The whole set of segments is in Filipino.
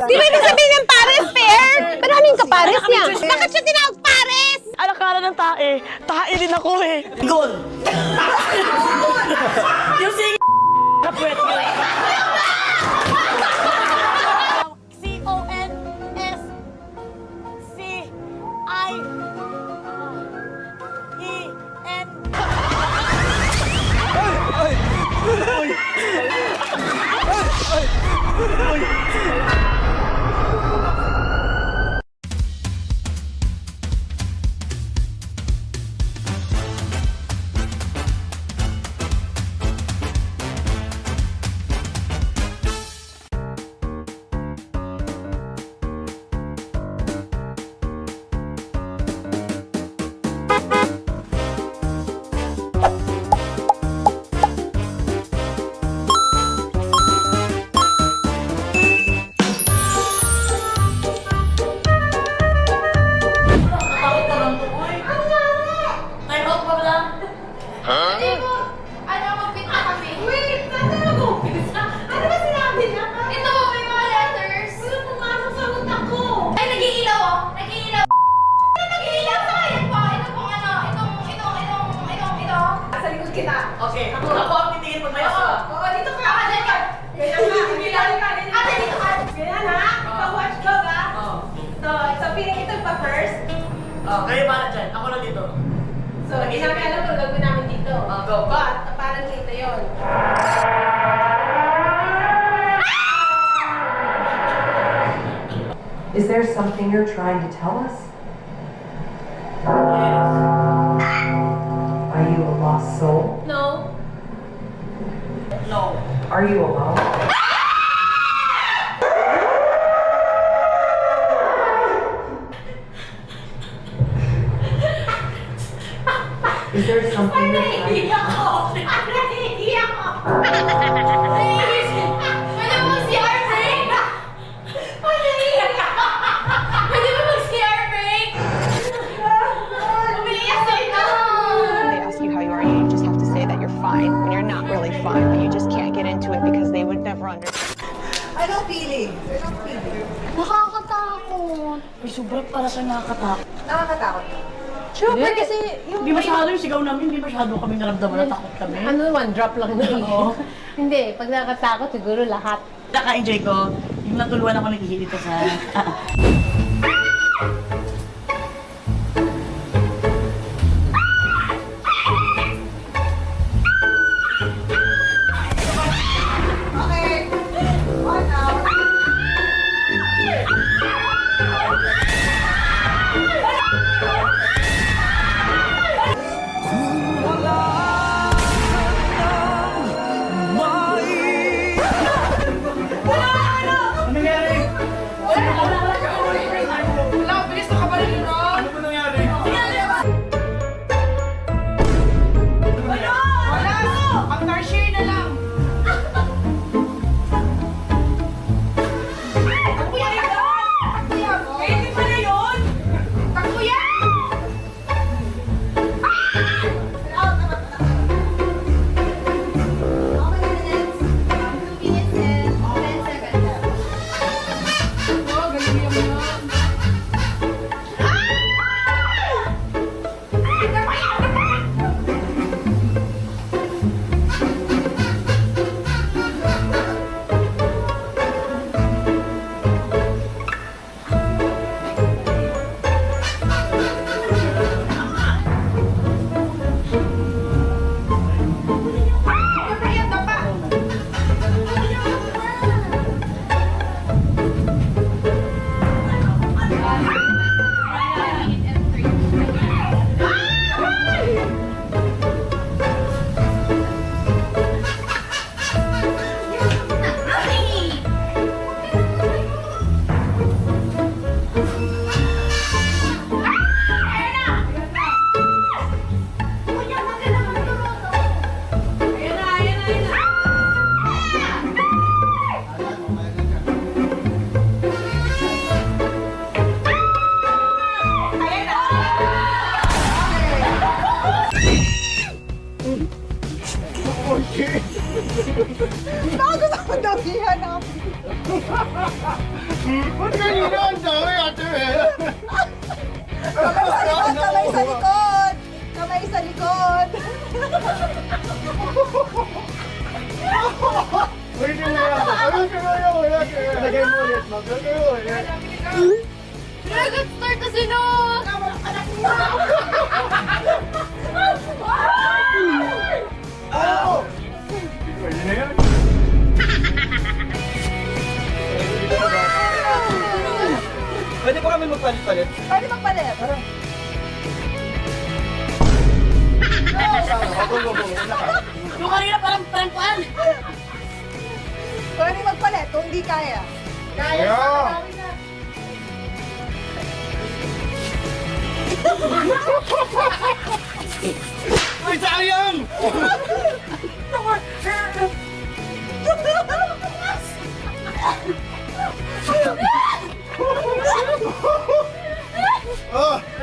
Di ba ibig sabihin ng pares, fair? Maraming kapares niya. Bakit siya tinawag pares? Alakala ng tae. Tae din ako eh. Gol! Yung sige kapwet ko. C-O-N-S-C-I-E-N. Hindi mo, magpita kami. Wait, saan na mag-umpisa? Ano ba sinabi niya? Ito, may mga letters. Wala pumasok sa utak ko. Ay, nag-iilaw oh. Nag-iilaw. Nag-iilaw sa akin pa. Ito pong ano, ito. Sa likod kita. Okay, ako ang titingin pag may aswa. Oo, dito ka. Dyan ka. Ganyan ka. Ate, dito ka. Ganyan ha? Pa-watchdog ha? So, feeling ito pa first. Kayo para dyan. Ako na dito. So, hindi namin alam kung gagawin namin dito. Go. But, apparently ito yun. Is there something you're trying to tell us? Are you a lost soul? No. No. Are you alone? Is there something you're trying to Naiiyak tell us? ako! Naiiyak ako! Pwede mo mag-CR break? Naiiyak ako! Pwede mo mag-CR break? Umiiyak sa'yo! When they ask you how you are, you just have to say that you're fine when you're not really fine, but you just can't get into it because they would never understand. Anong feeling? Nakakatakot. Ay, sobrang para sa nakakatakot. Nakakatakot. Siyempre kasi yung... Hindi masyado yung sigaw namin, hindi masyado kami naramdaman na takot kami. Ano, one drop lang na Oo. Hindi, pag nakatakot, siguro lahat. Naka-enjoy ko, yung natuluan ako naghihilito sa... Kuya, Kamay sa likod! Kamay sa likod! Good start kasi no! Pwede pa kami magpalit-palit? Pwede magpalit. Yung kanina parang prankuan. Pwede magpalit kung hindi kaya. Ay, sayang!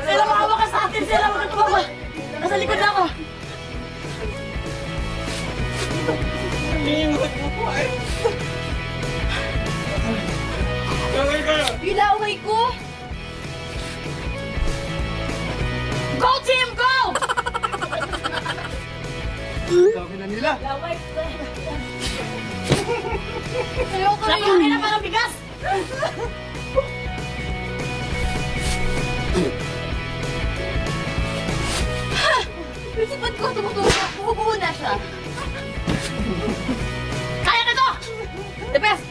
Sila makawa ka sa atin, sila makatuwa. Nasa likod ako. Ilaway ko! Go team, go! Sabi na nila. Ayoko na Sabi kanina parang bigas. Kasi ba't ko tumutuwa? Bumubuo na siya. Kaya na to! The best!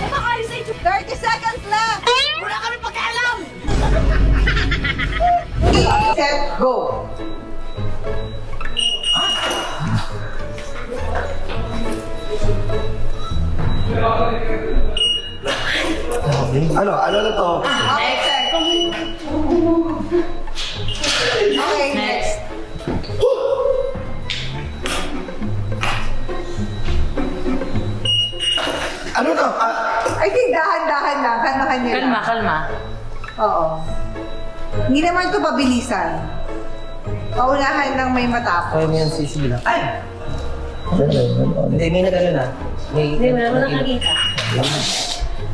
Napakaayos sa ito. 30 seconds left! Wala kami pakialam! Set, go! Ano na to? Okay, next. Ano to? I think dahan-dahan lang. Kanahan niya lang. kalma. Oo. Hindi naman ito pabilisan. Paunahan lang may matapos. Kaya mo yan sisila. Ay! Hindi, may nag-ano na. Hindi, wala mo nakakita.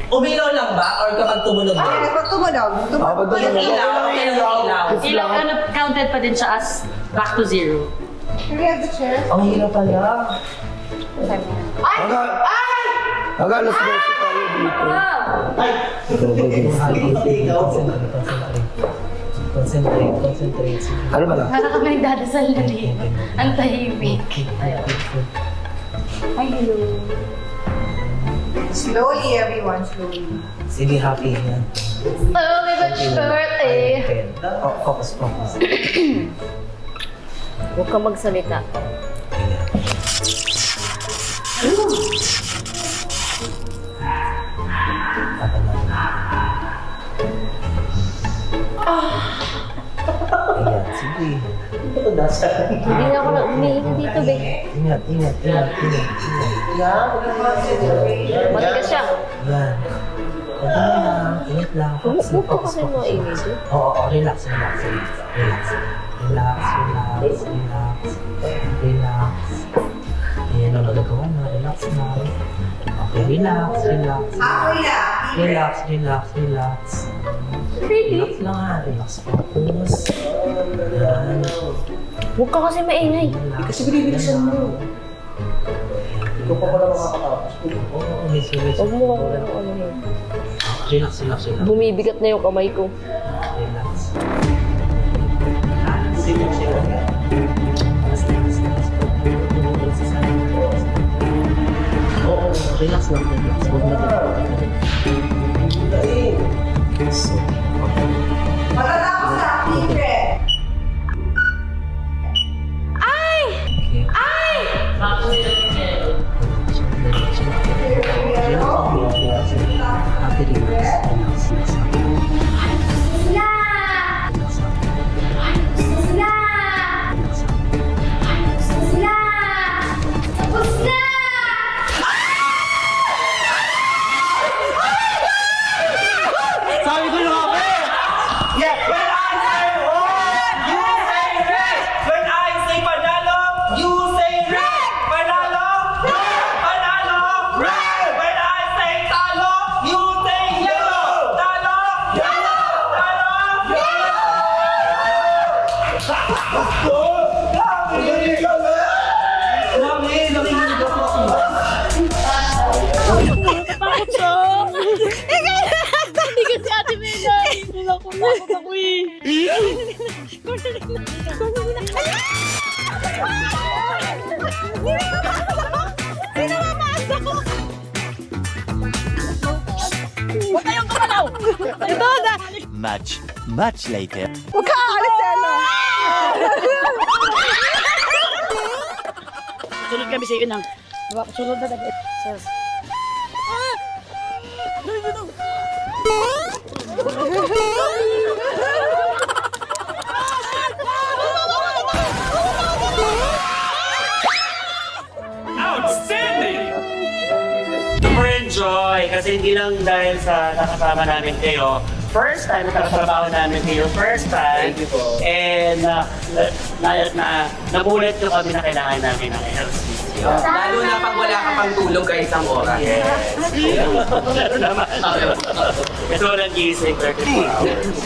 Umilaw lang ba? Or kapag tumunog ba? Ay, pag tumunog. Pag tumunog. Ilaw ano, counted pa din siya as back to zero. Do we have the chair? Ang hirap pala. Alas 12 tayo dito. Concentrate. Ano ba na? Para ka may dadasal na rin. Ang tahimik. Ay, hello. Slowly, everyone. Slowly. Sige, happy yan. Slowly but short eh. Oh, focus. Huwag ka magsalita. Ayan, sige. Hindi na ako umihinga dito, be. Ingat. Matigas siya. Yan. Pagod lang, ingat lang. Huwag ka kasi mo ingay doon. Oo, relax. Ayan, nagagawa na. Relax na. Okay, relax. Ako'y na. Relax. Relax lang ha. Relax, focus. Yan. Huwag ka kasi maingay. Kasi binibilisan mo. Ikaw pa pala makakatapos. Oo, sige. Huwag mo kang ano yun. Relax. Bumibigat na yung kamay ko. Relax. Sige. Oo, relax lang. Huwag na So, Matatapos na. Secret. Sabi ko na nga, yeah, when I say hold, you say yes. When I say panalo, you Much later. Huwag ka aalis, Ella! Sunod kami sa iyo ng... Sunod na tayo. Super enjoy kasi hindi lang dahil sa nakasama namin kayo. First time nagkatrabaho namin kayo, first time. Thank you po. And nabulit nyo kami na kailangan namin ng LCC. Lalo na pag wala ka pang tulog ka isang oras. Yes. Lalo naman. Ito walang gising, 34 hours.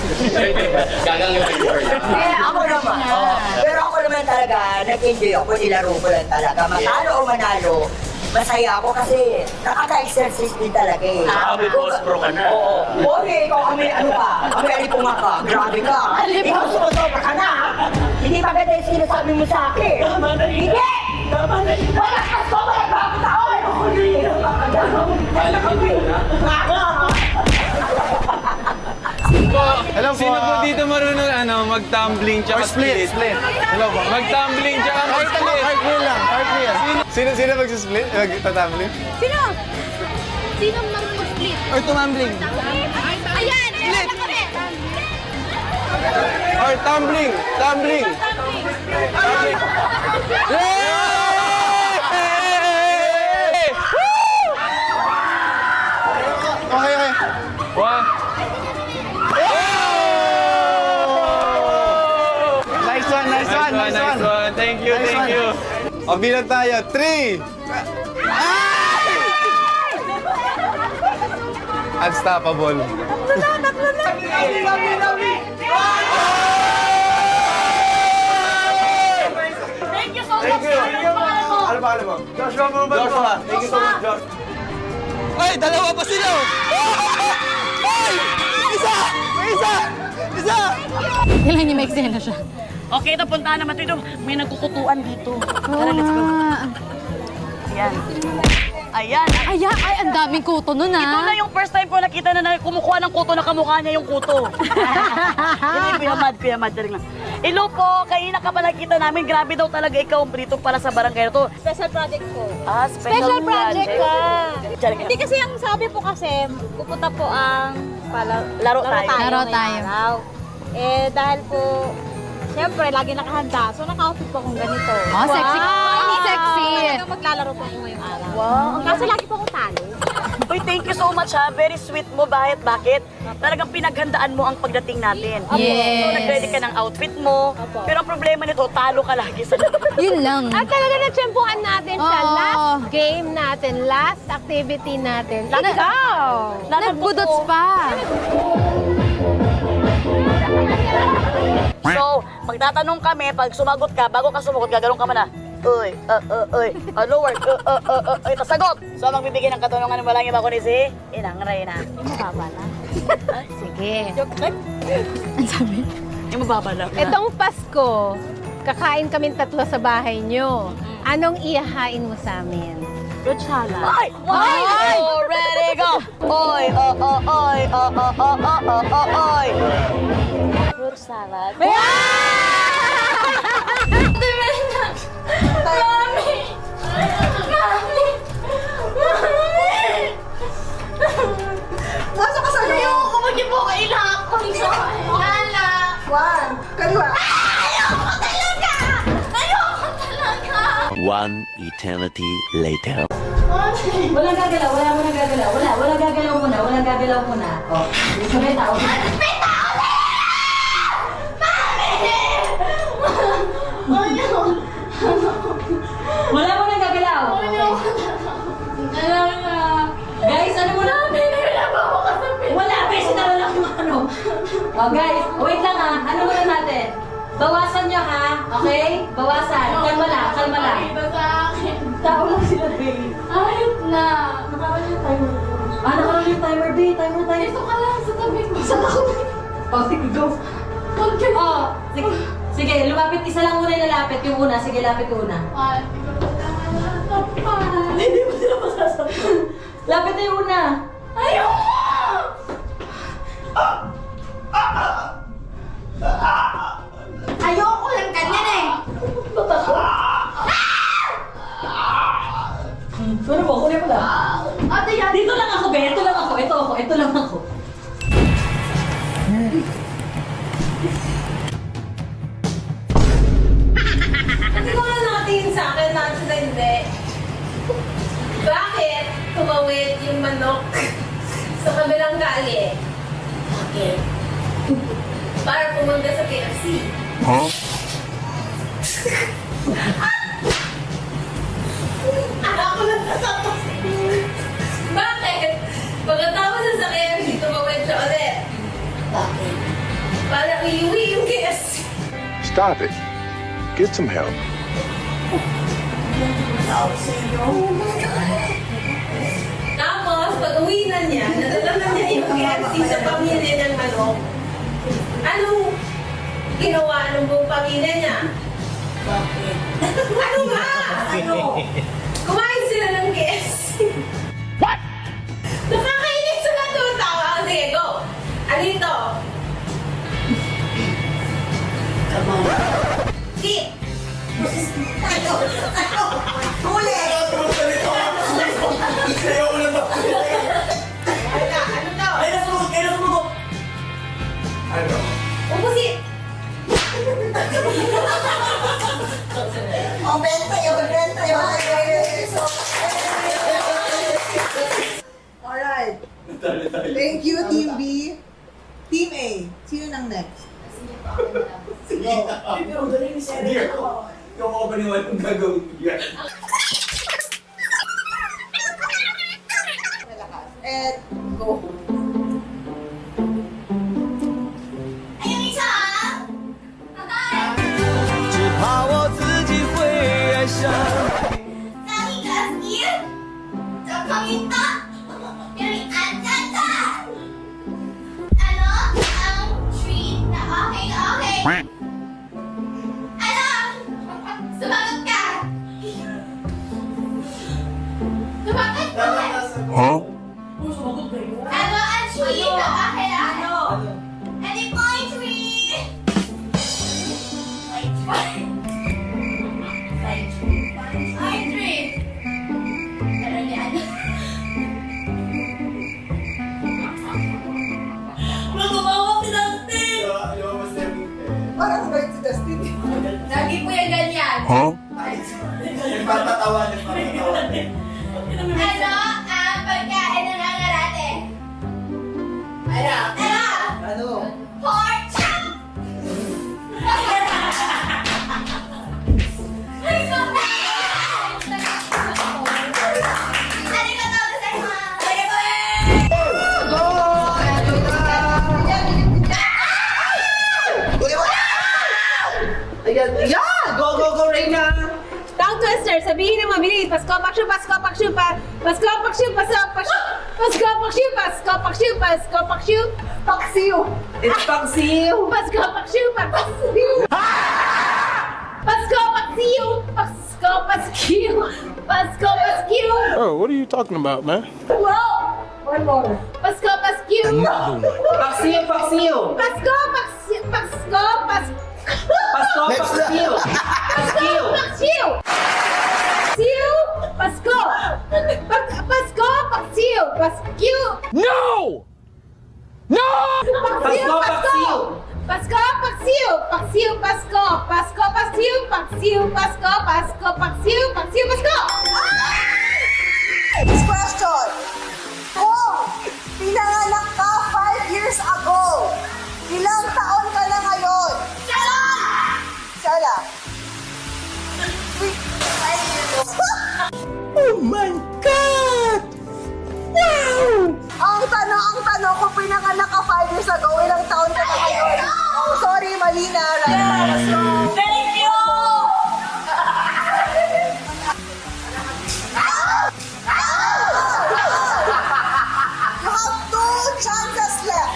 Gagangin ko Ako naman. Pero ako naman talaga, nag-enjoy ako, nilaro ko lang talaga. Matalo o manalo, masaya ako kasi nakaka-exercise din talaga eh. May boss pro ka na. Oo. Okay, ikaw kami ano ka? Kami alipunga ka. Grabe ka. Ikaw sumusobra ka na. Hindi maganda yung sinasabi mo sa akin. Hindi! Wala ka so, wala ka ako taon! Hello po. Sino po dito marunong mag-tumbling tsaka split? Hello po. Mag-tumbling tsaka mag-split. Cartwheel lang, cartwheel. Sino mag-split? Mag-tumbling? Sino? Sino marunong mag-split? Or tumambling? Ayan! Split! Or tumbling? Tumbling? Yay! Okay. One. Nice one. Thank you. O, bilang tayo. 3. Unstoppable. Thank you so much. Ano ba mo? Joshua mo ba? Joshua. Thank you so much, Josh. Ay, dalawa pa sila! Ay! Isa! Kailan niya may eksena siya? Okay, ito, puntahan naman ito. May nagkukutuan dito. Tara, let's go. Ayan. Ayan. Ay, ang daming kuto nun Ito na yung first time ko nakita na kumukuha ng kuto na kamukha niya yung kuto. Hindi, Kuya Mad, lang. Hello po, kanina ka pa nakita namin. Grabe daw talaga ikaw, Brito, para sa barangay na to. Special project ko. Ah, special project ka. Diyan ka. Hindi kasi ang sabi po kasi, pupunta po ang Laro tayo. Laro ngayong tayo. araw. Eh, dahil po, siyempre, lagi nakahanda. So, naka-outfit po akong ganito. Oh, sexy. Wow! Sexy. Talagang maglalaro po ako ngayong araw. Wow. Kaso lagi po ako talo. Uy, thank you so much ha. Very sweet mo. Bakit? Talagang pinaghandaan mo ang pagdating natin. Yes. So, nag-ready ka ng outfit mo. Pero ang problema nito, talo ka lagi sa Yun lang. At talaga na-tsempuhan natin sa Oo. last game natin, last activity natin. Let's go! Nagbudots pa. So, magtatanong kami, pag sumagot ka, bago ka sumagot, gagano'n ka man na. Uy, ano word? Tapos sagot! So, magbibigay ng katanungan ng malangin ako ni si Inang Reyna. Yung mababala. Sige. Joke lang. Ang sabi? Yung mababala. Itong Pasko, kakain kaming tatlo sa bahay nyo. Anong ihahain mo sa amin? Fruit salad. Ay! Oh, ready, go! Oy! Fruit salad. Nasa ka sa loob? Ayoko, mag-ibo kaila ako. Lala. One. Kaliwa. Ayoko talaga! Ayoko talaga! One eternity later. Walang gagalaw, walang gagalaw muna. Oh, may tao. Wala mo nang gagalaw. Guys, ano mo na? Wala, beses na lang yung ano. Oh, guys, wait lang ha. Ano muna natin? Bawasan nyo ha, okay? Bawasan. Kalma lang. Tao lang sila, babe. Ayot na. Nakaroon yung timer. Nakaroon yung timer, babe. Timer. Ito ka lang sa tabi mo. Sa tabi. Oh, sige, go. Oh, sige. Sige, lumapit. Isa lang muna yung lalapit. Yung una. Sige, lapit yung una. Hindi mo sila masasabi. Lapit na yung una. Ayoko! Ayoko lang ganyan eh. Ano mo? Kunin mo lang. Ate yan. Dito lang ako, be. Ito lang ako. Ito lang ako. Hindi ko na nakatingin sa akin na sila hindi. Bakit tumawid yung manok sa kabilang gali? Bakit? Para pumunta sa KFC. Ako lang natapos. Bakit? Pagkatapos na sa KFC, tumawid siya ulit. Bakit? Para iuwi yung KFC. Stop it. Get some help. Tapos, pag uwi na niya, nadala niya yung KFC sa pamilya ng manok. Anong ginawa ng buong pamilya niya? Bakit? Ano nga? Ano? Kumain sila ng KFC. What? Nakakainis sila doon. Tawa. Sige, go. Ano ito? Come on. Sit. Huli! Ano to? Ano? Upusin! Alright. Thank you, Team B. Team A. Sino nang next? Ikaw ako ba naman kung gagawin mo yan? And go. Ayun isa! Hi! 只怕我自己会爱上。 Sabi ka, Steve? Tsaka kita? Yung andata! Ano? Ang treat na okay na okay. Ano? Sumagot ka! Sumagot ka! Huh? Ano ang treat na okay na ano? Ano po yung treat? Ay, treat! Ano yan? Natumawa si Dustin! Parang bait si Dustin. Lagi po yan ganyan. Huh? Nagpapatawanin, papatawanin. Ano ang pagkain ng nangarate? Ano? Ano? Ano? Pork chop! Ay, so bad! Arigato gozaimasu! Arigato! Ayan, yeah! Go, go, go, Reyna! Tongue twister, sabihin mo, mabilis. Pasko, paksyo, pasko, paksyo, pasko, paksyo, pasko, paksyo, pasko, paksyo, pasko, paksyo, pasko, paksyo, paksiw. It's Paksiw! Pasko, paksyo, paksiw. Pasko, paksiw, pasko, paskiw, pasko, paskiw. Oh, what are you talking about, man? Wow! One more. Pasko, paskiw. Paksiw, Paksiw! Pasko, paksiw, pasko, pasko. Pasko, Paksiw! Paksiw! Paksiw! Paksiw! Pasko! Pasko! Paksiw! Paskiw! No! No! Pasko, Paksiw! Pasko! Paksiw! Paksiw! Pasko! Pasko! Paksiw! Paksiw! Pasko! Pasko! Paksiw! Paksiw! Pasko! Next question. Kung pinanganak ka 5 years ago, ilang taon ka na ngayon? Sala! Oh my God! Wow! Ang tanong, kung pinanganak ka 5 years ago, ilang taon ka na ngayon? Oh, sorry, mali na. Right? Thank you! You have 2 chances left.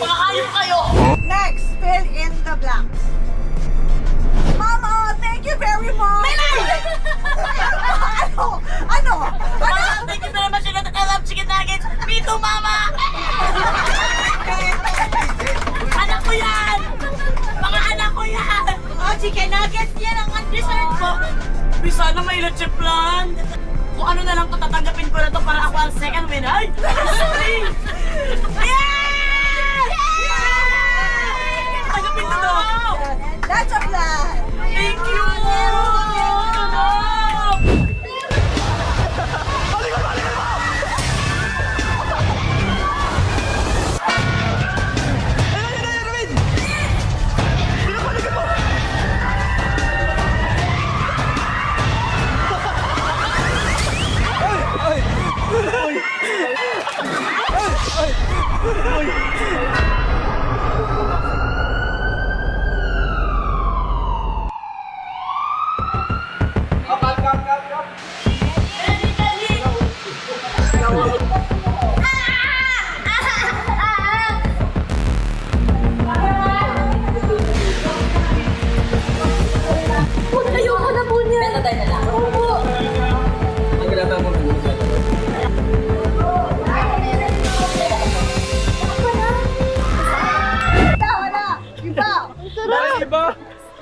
Pakayong kayo! Sana may leche plan. Kung ano na lang to, tatanggapin ko na to para ako ang second winner. Ay! Sorry! Tanggapin ko to! That's a plan! Thank you! Ayoko na po niya. Tatay na lang. Wala! Iba! Iba?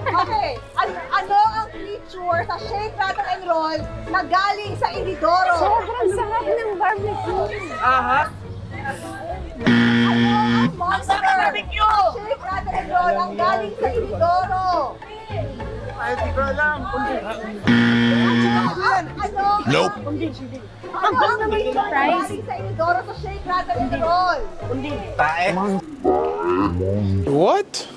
Okay, ano ang feature sa Shake, Rattle and Roll na galing sa Inidoro? Sobrang sarap ng barbecue. Aha. Ano ang monster? barbecue! Shake, Rattle and Roll ang galing sa Inidoro? Ay, di ko alam. Ano? Nope. Ano ang feature na galing sa Inidoro sa Shake, Rattle and Roll? Tae. What?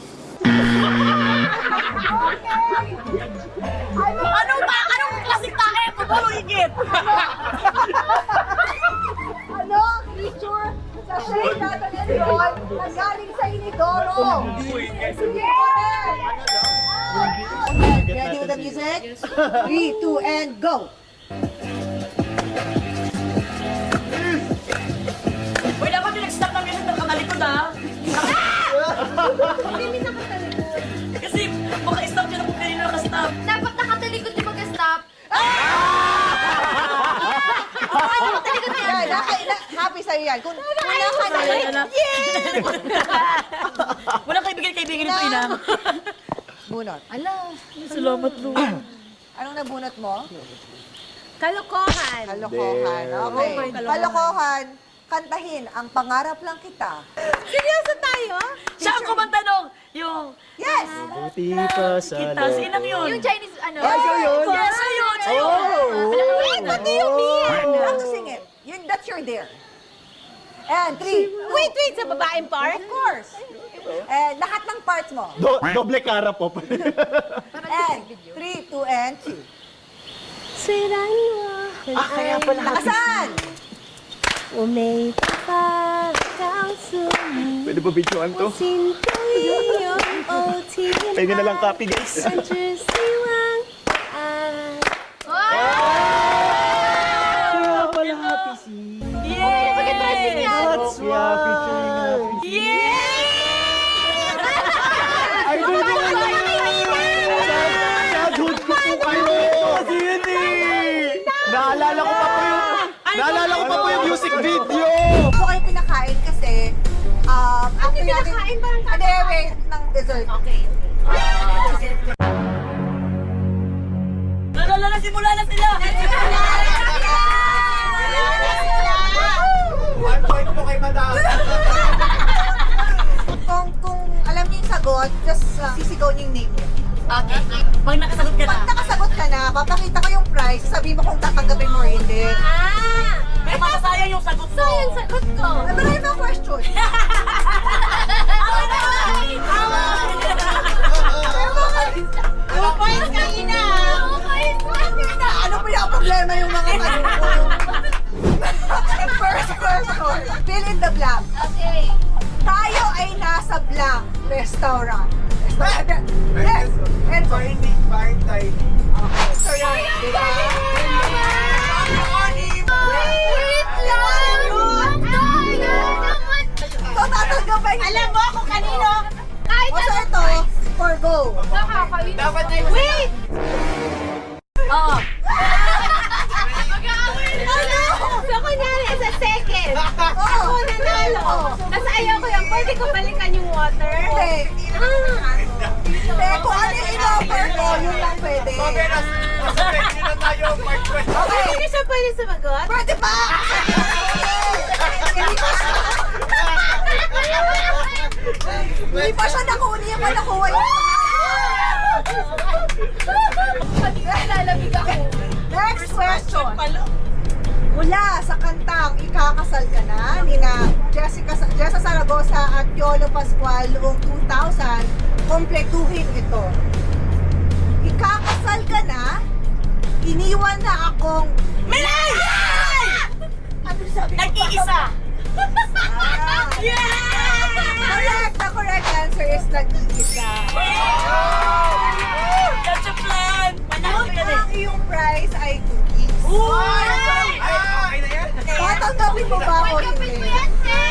Ano ba? Anong klaseng tae ito? Balo higit! Ano ang feature sa Shake, Rattle and Roll na galing sa Inidoro? Sige, ready with the music? 3, 2, and go! Uy, dapat yung nag-stop ng music ng kamalikod ha? Kasi maka-stop yun ako kanina naka-stop. Dapat nakatalikod yung mag-stop. Yan, happy sa'yo yan. Kung wala ka na, Walang kaibigan ito, inang. bunot. Salamat, Lu. Anong nabunot mo? Kalokohan. Kalokohan. Okay. Kalokohan. Kantahin, ang pangarap lang kita. Seryoso tayo? Siya ang kumanta nung, yung, Yes! Buti pa sa kita, sinang yun? Yung Chinese, ano? Yes, yun. Yes, ayun, sa'yo. What do you mean? You have to sing it. That's your dare. And 3. Wait, sa babaeng part? Of course. And lahat ng parts mo. Doble cara po. And 3, 2, and 2. Siran mo. Kaya pala. Lakasan! 我没办法告诉你， Pwede ba videoan to? 心都已拥有天 Pwede na lang copy, guys. 但只希望爱。 Kaya pala happy si... Yeah! That's why! Yeah! Idol ko na childhood ko po kayo! Kasi yun eh! Naalala ko pa po yung music video! Ako kayo pinakain kasi after natin... pinakain ba ng Hindi, wait, ng dessert. Okay. Simula na sila! 1 point po kay madam! Kung alam niyo yung sagot, just sisigaw niyo yung name niyo. Okay. Pag nakasagot ka na. Pag nakasagot ka na, papakita ko yung prize, sabihin mo kung tatanggapin mo or hindi. May masasayang yung sagot ko. Sayang sagot ko. Ay, marami mga question. Yung points kanina. Ano pa yung problema yung mga tanong ko? First question. Fill in the blank. Okay. Tayo ay nasa blank restaurant. Yes. And so, Fine tiny. so yan. Diba? So, tatanggapin. Alam mo kung kanino? Kahit O, so ito, for go. nakakawin. Dapat na Wait! Oo. Mag-aaway na. So, kunyari, sa second. Oo. Ako nanalo. Tapos ayaw ko yan. Pwede ko balikan yung water? Hindi. Hindi, kung ano yung in-offer ko, yun lang pwede. Okay, hindi na tayo mag-question. Okay. Hindi siya pwede sumagot? Pwede pa! Hindi pa siya nakuha, hindi pa nakuha yun. Lalamig ako. Next question. Mula sa kantang Ikakasal Ka Na ni na Jessa Zaragoza at Yolo Pascual noong 2000, kompletuhin ito. Ikakasal ka na, iniwan na akong Milay! Ano sabi ko? Nag-iisa. Correct! The correct answer is nag-iisa. That's a plan. Panahon ka Ang iyong prize ay cookies. Okay na yan? Tatanggapin mo ba ako hindi?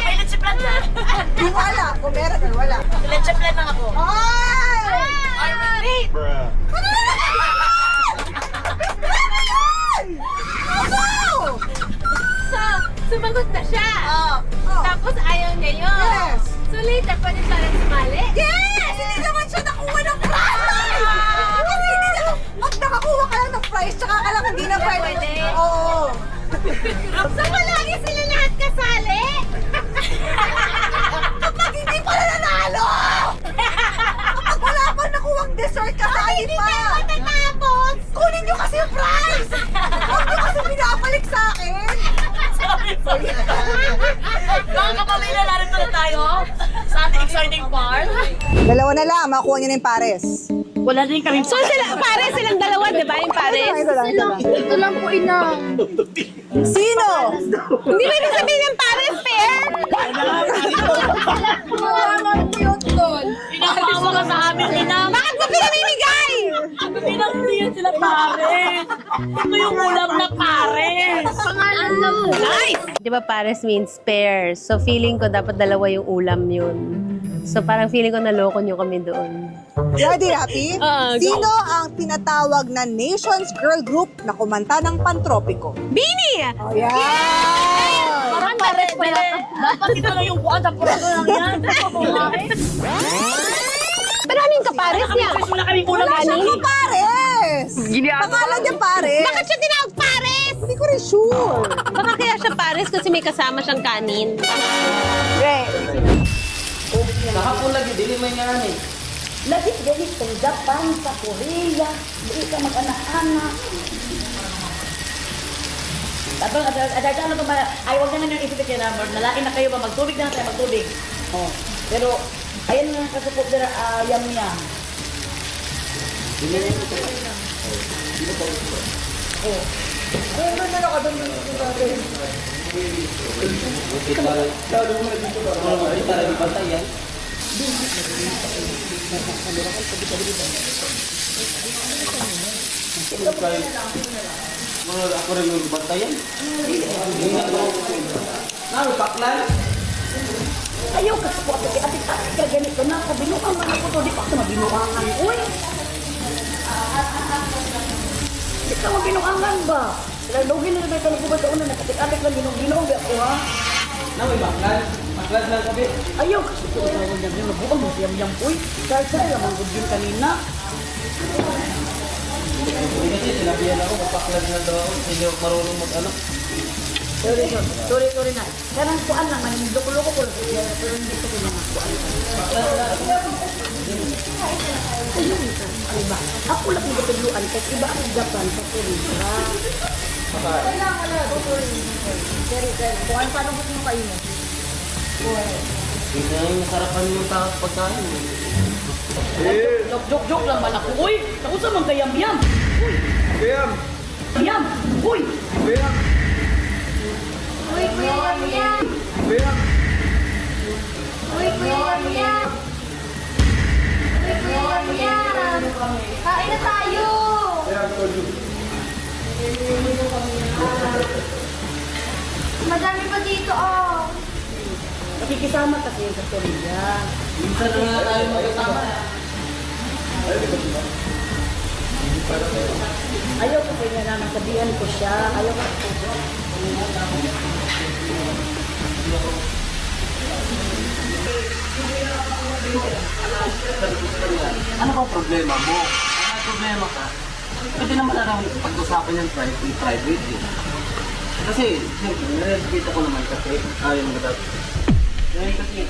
May leche plan na. Hindi ko alam kung meron or wala. Leche plan lang ako. Ay! Bruh. Ano na naman? Ano yan? Ano? So, sumagot na siya. Oh. Tapos ayaw niya yun. Yes. So later, pwede siya rin sumali. Yes! Hindi naman siya nakuha ng prize! Kasi hindi naman, pag nakakuha ka lang ng prize, tsaka ka lang hindi na pwede. Pwede. Oo. So palagi sila lahat kasali? Kapag hindi pala nanalo! Kapag wala pa nakuhang dessert, kasali pa! Matatapos! Kunin nyo kasi yung prize! Huwag nyo kasi pinapalik sa akin! Mga kapamilya, narito na tayo sa ating exciting part. Dalawa na lang, makuha nyo na yung pares. Wala din kami. So sila, pare silang dalawa, di ba? Yung pare. Ito lang. Ito lang po, ina. Sino? Hindi ba ibig sabihin ng pare fair? Pinapawa ka sa amin, Inang. Bakit mo pinamimigay? Inang, hindi yan sila pare. Ito yung ulam na pare. Pangalan lang po. Nice! Di ba pares means pair? So feeling ko dapat dalawa yung ulam yun. So parang feeling ko naloko nyo kami doon. Ready, Happy? Go. Sino ang tinatawag na Nations Girl Group na kumanta ng Pantropiko? Bini! Oh, yeah! Parang pares pa yan. Dapat ito lang yung buwan sa puro lang yan. Pero ano yung kapares niya? Wala kami ulam Wala siyang ani. pares! Pangalan niya pares? Bakit siya tinawag pares? Hindi ko rin sure. Baka kaya siya pares kasi may kasama siyang kanin. Kahapon lagi, dili may nga ni. Lagi ganit sa Japan, sa Korea, hindi ka mag-anak-anak. Tapos, ada ano ba, ay huwag naman yung isipin kaya number, nalain na kayo ba, magtubig na tayo, magtubig. Oh. Pero, ayan nga kasupot na yam-yam. Oh. Ayun na ka doon Ako rin yung bantayan. Ano, paklan? Ayaw ka sa kuwato, atik-atik ka ganito na, kabinuangan ako to, di pa ako mabinuangan. Uy! Di ka mabinuangan ba? Lagdogin na naman ito ng kubad doon na nakatik-atik lang ginong-ginong, di ako ha? Namoy baklan? Baklan lang kami. Ayaw ka sa kuwato, yam-yam, nabuang mo siyam-yam, uy! Sar-sar, lamang gudin kanina. Kasi sinabihan ako, baklan na daw ako. Hindi ako marunong mag-ano. Sorry na. Karang kuan lang, manindok-loko ko lang. Pero hindi ko mga kuan. Iba. Ako lang yung katuluan kasi iba ang Japan sa Korea. Wala. Sorry. Kuan, paano gusto mo kayo mo? Hindi na yung nasarapan yung pagkain. Joke lang man ako. Uy! Nakusa mong kayam-yam! Kayam! Yam! Uy! Kayam! Uy, kuya Yam-Yam. Kayam! Uy, kuya Yam-Yam. Uy, kuya Yam-Yam. Kain na tayo. Madami pa dito, oh. Nakikisama kasi sa Korea. Minsan na nga tayo magkasama. Ayaw ko kaya naman sabihan ko siya. Ayaw ko. Ano ba problema mo? Ano problema ka? Pwede naman lang pag-usapan yung private eh. Kasi, siyempre, nare-respect ako naman kasi. Ayaw mo dapat. Ngayon kasi,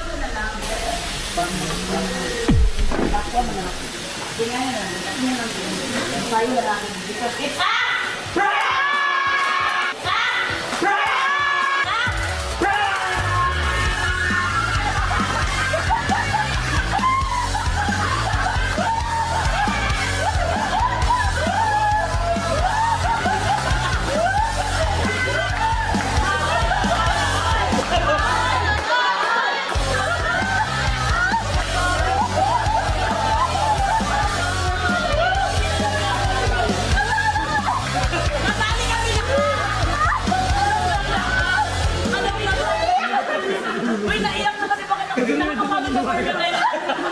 Uy, naiyak na kasi bakit ako pinapapalo sa organize?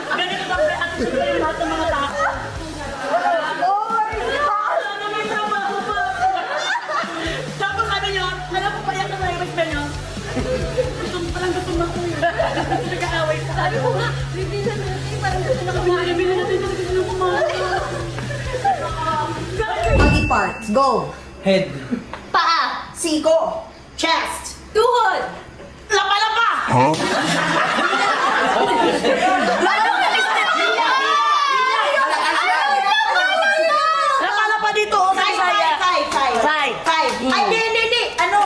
Ganito na pre, at sila yung lahat ng mga tao. Wala na may trabaho pa. Tapos ano yun? Alam ko pa yan na may respect yun? Parang gusto mo ako yun. Nag-aaway sa sabi ko nga, hindi na natin, parang gusto na kami nakabili natin talaga sila kumain. Body parts, go! head. Paa, siko, chest, Tuhod! lapa-lapa! Lapa-lapa dito, oh, saya. Thigh. Ay, hindi. Ano?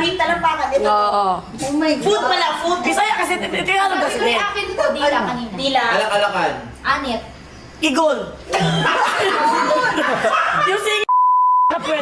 Feet, talampakan dito. Oo. Oh my God. Foot pala, foot. Bisaya kasi, tinanong kasi. Yung akin dito, dila kanina. Dila. Alak-alakan. Anit. Igol. Yung sing... Kapwet.